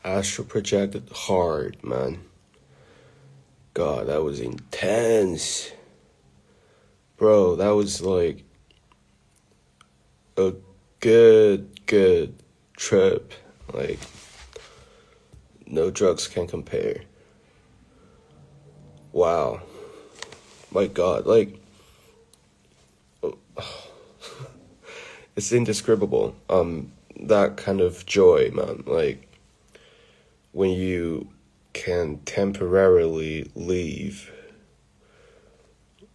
Astro projected hard, man. God, that was intense. Bro, that was like a good trip. Like, no drugs can compare. Wow. My God, like, it's indescribable. That kind of joy, man. Like, when you can temporarily leave,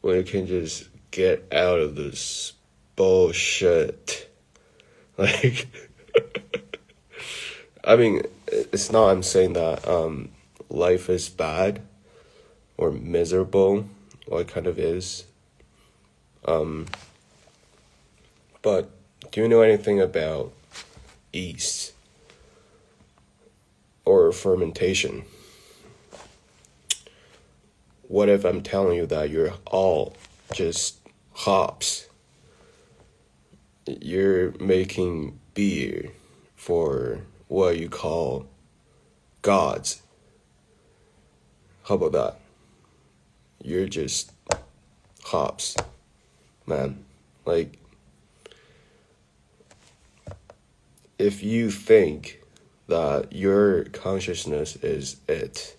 when you can just get out of this bullshit. Like, I mean, it's not I'm saying that life is bad or miserable. Well, it kind of is. But do you know anything about yeast or fermentation? What if I'm telling you that you're all just hops? You're making beer for what you call gods. How about that? You're just hops, man. Like, if you think that your consciousness is it,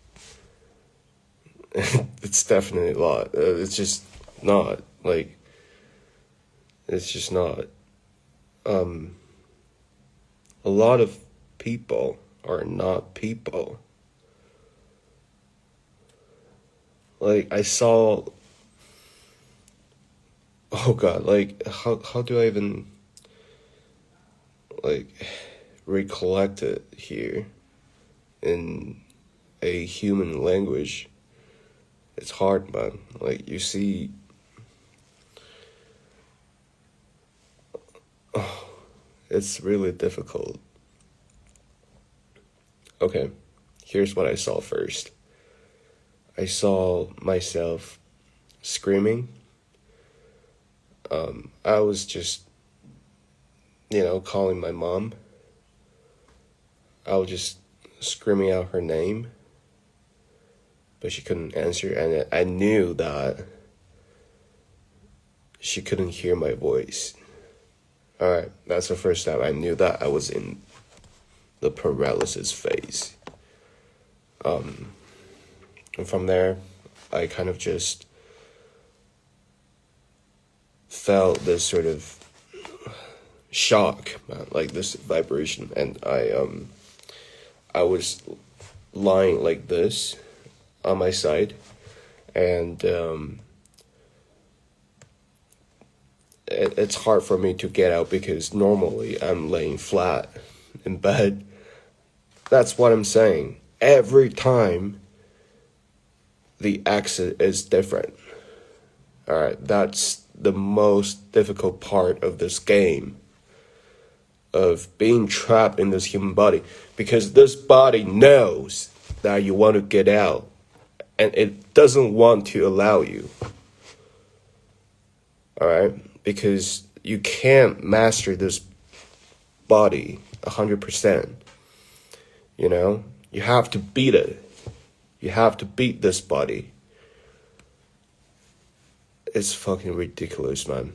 it's definitely not. It's just not. Like, it's just not. A lot of people are not people. Like, I saw, oh God, like, how do I even, like, recollect it here in a human language? It's hard, man. Like, you see, it's really difficult. Okay, here's what I saw first. I saw myself screaming. I was just, calling my mom. I was just screaming out her name, but she couldn't answer, and I knew that she couldn't hear my voice. Alright, that's the first time I knew that I was in the paralysis phase. And from there, I kind of just felt this sort of shock, man, like this vibration, and I was lying like this on my side, and it's hard for me to get out because normally I'm laying flat in bed. That's what I'm saying. Every time the exit is different. Alright, that's the most difficult part of this game, of being trapped in this human body, because this body knows that you want to get out, and it doesn't want to allow you. Alright, because you can't master this body 100%. You have to beat it. You have to beat this body. It's fucking ridiculous, man.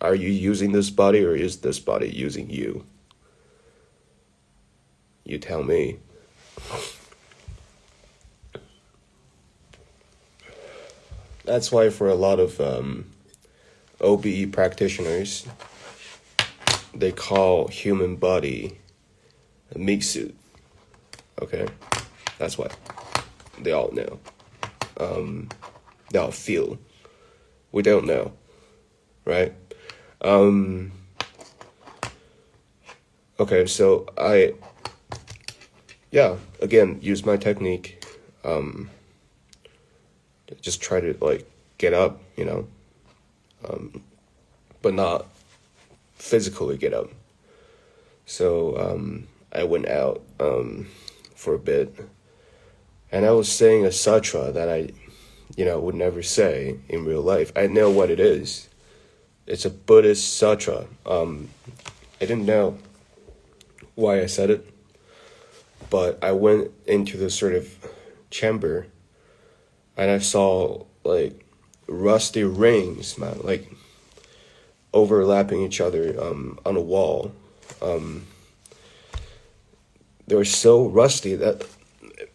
Are you using this body, or is this body using you? You tell me. That's why for a lot of OBE practitioners, they call human body a meat suit. Okay? That's what they all know. They all feel. We don't know. Right? Okay, so I again, use my technique. Just try to, like, get up, but not physically get up. So, I went out, for a bit, and I was saying a sutra that I, would never say in real life. I know what it is. It's a Buddhist sutra. I didn't know why I said it, But I went into this sort of chamber, and I saw like rusty rings, man, like overlapping each other on a wall. They were so rusty that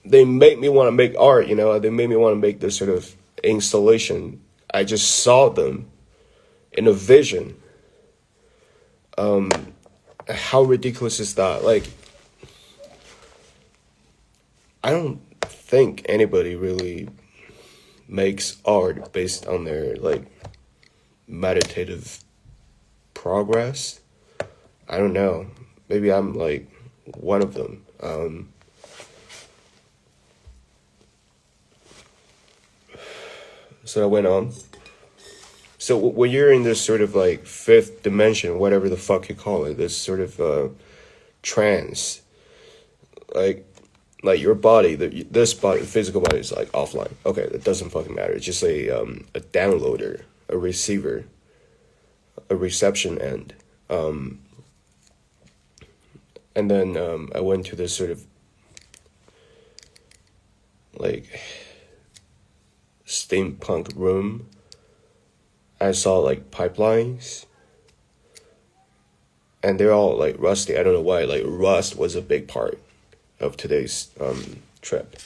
they made me want to make art, you know, they made me want to make this sort of installation. I just saw them in a vision. How ridiculous is that? Like, I don't think anybody really makes art based on their like meditative progress. I don't know. Maybe I'm like one of them. So I went on. So when you're in this sort of like fifth dimension, whatever the fuck you call it, this sort of trance, like your body, this body, the physical body is like offline. Okay, that doesn't fucking matter. It's just a downloader, a receiver, a reception end. And then I went to this sort of like steampunk room. I saw like pipelines, and they're all like rusty. I don't know why. Like rust was a big part of today's trip.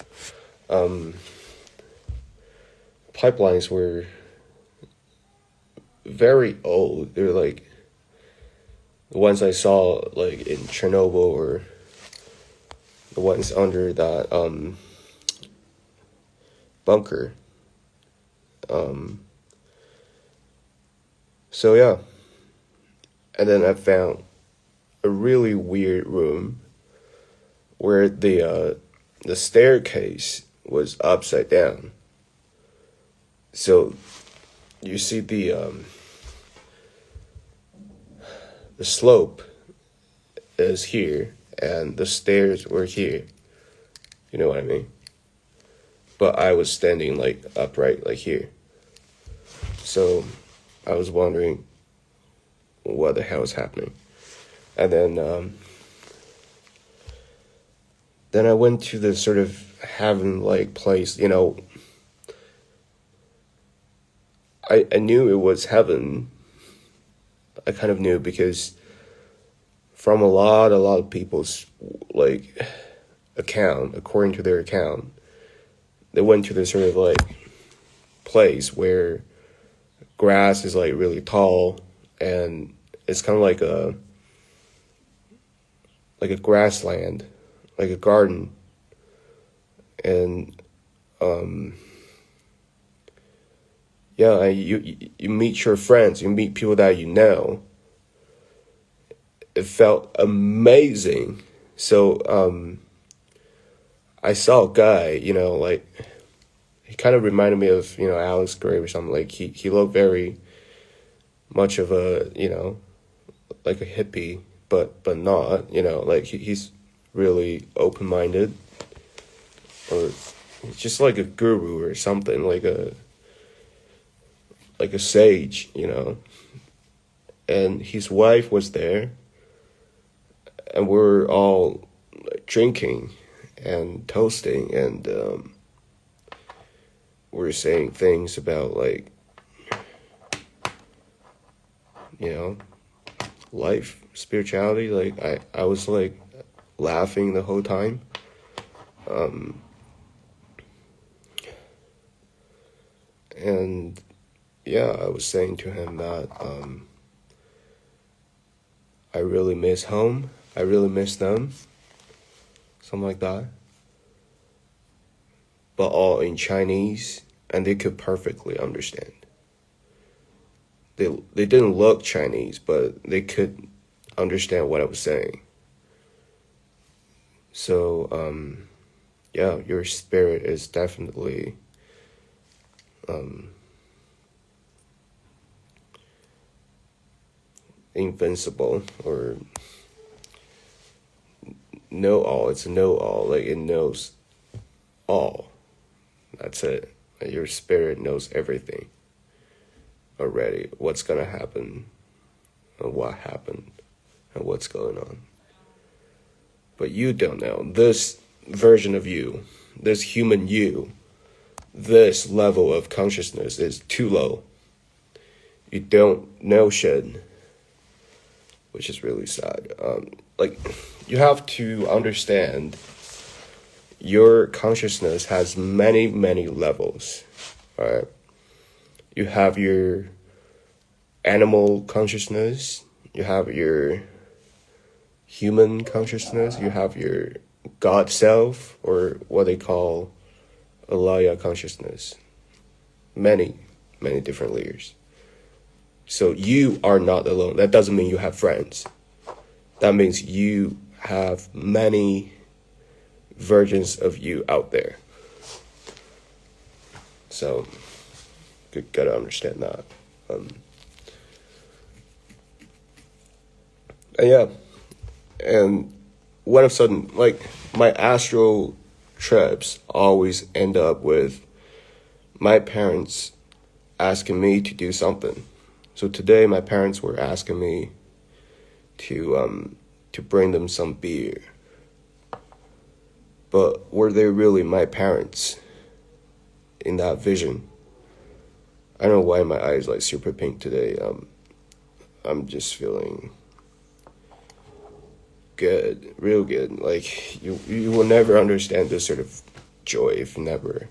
Pipelines were very old. They're like the ones I saw like in Chernobyl, or the ones under that bunker. So yeah, and then I found a really weird room where the staircase was upside down. So you see the slope is here and the stairs were here. You know what I mean? But I was standing like upright like here. So I was wondering what the hell is happening. And then I went to the sort of heaven-like place, you know. I knew it was heaven. I kind of knew because from a lot of people's like account, according to their account, they went to this sort of like place where grass is like really tall, and it's kind of like a grassland, like a garden. And yeah, you meet your friends, you meet people that you know. It felt amazing. So I saw a guy, you know, like he kind of reminded me of, you know, Alex Gray or something. Like he looked very much of a, you know, like a hippie, but not, you know, like he's really open-minded, or just like a guru or something, like a sage, you know. And his wife was there, and we're all like, drinking and toasting, and we're saying things about like, you know, life, spirituality. Like I was like laughing the whole time. And yeah, I was saying to him that I really miss home. I really miss them. Something like that. But all in Chinese, and they could perfectly understand. They didn't look Chinese, but they could understand what I was saying. So, yeah, your spirit is definitely invincible, or know all. It's a know all. Like it knows all. That's it. Your spirit knows everything already. What's gonna happen, and what happened, and what's going on. But you don't know. This version of you, this human you, this level of consciousness is too low. You don't know shit, which is really sad. Like, you have to understand your consciousness has many, many levels. All right. You have your animal consciousness, you have your human consciousness, you have your God self, or what they call Alaya consciousness. Many, many different layers. So you are not alone. That doesn't mean you have friends. That means you have many versions of you out there. So you gotta understand that. And yeah, and when of a sudden, like, my astral trips always end up with my parents asking me to do something. So today my parents were asking me to bring them some beer. But were they really my parents in that vision? I don't know why my eyes like super pink today. I'm just feeling good, real good. Like, you will never understand this sort of joy if you never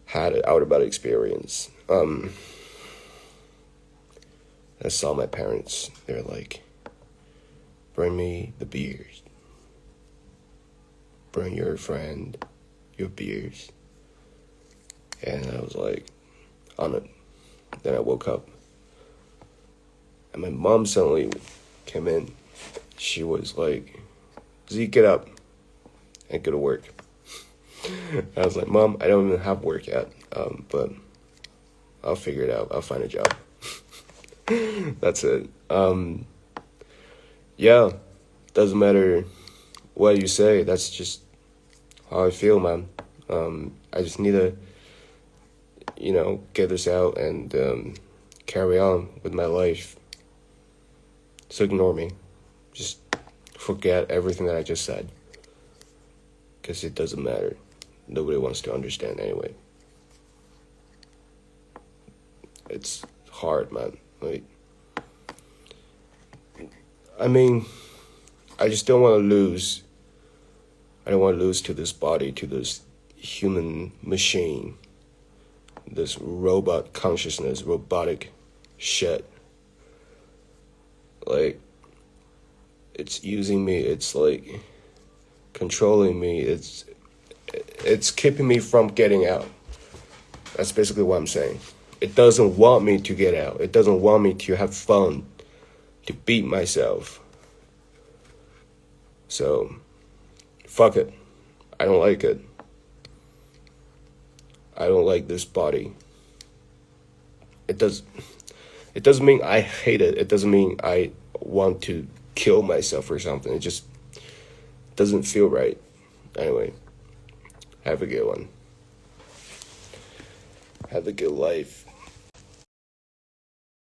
had an out-of-body experience. I saw my parents. They're like, bring me the beers. Bring your friend your beers. And I was like, on it. Then I woke up. And my mom suddenly came in. She was like, Zeke, get up and go to work. I was like, Mom, I don't even have work yet, but I'll figure it out. I'll find a job. That's it. Yeah, doesn't matter what you say. That's just how I feel, man. I just need to, get this out and carry on with my life. So ignore me. Just forget everything that I just said. Because it doesn't matter. Nobody wants to understand anyway. It's hard, man. Like, I mean, I just don't want to lose. I don't want to lose to this body, to this human machine, this robot consciousness, robotic shit. Like, it's using me. It's like controlling me. It's keeping me from getting out. That's basically what I'm saying. It doesn't want me to get out. It doesn't want me to have fun, to beat myself. So, fuck it. I don't like it. I don't like this body. It doesn't mean I hate it. It doesn't mean I want to kill myself or something. It just doesn't feel right. Anyway, have a good one. Have a good life.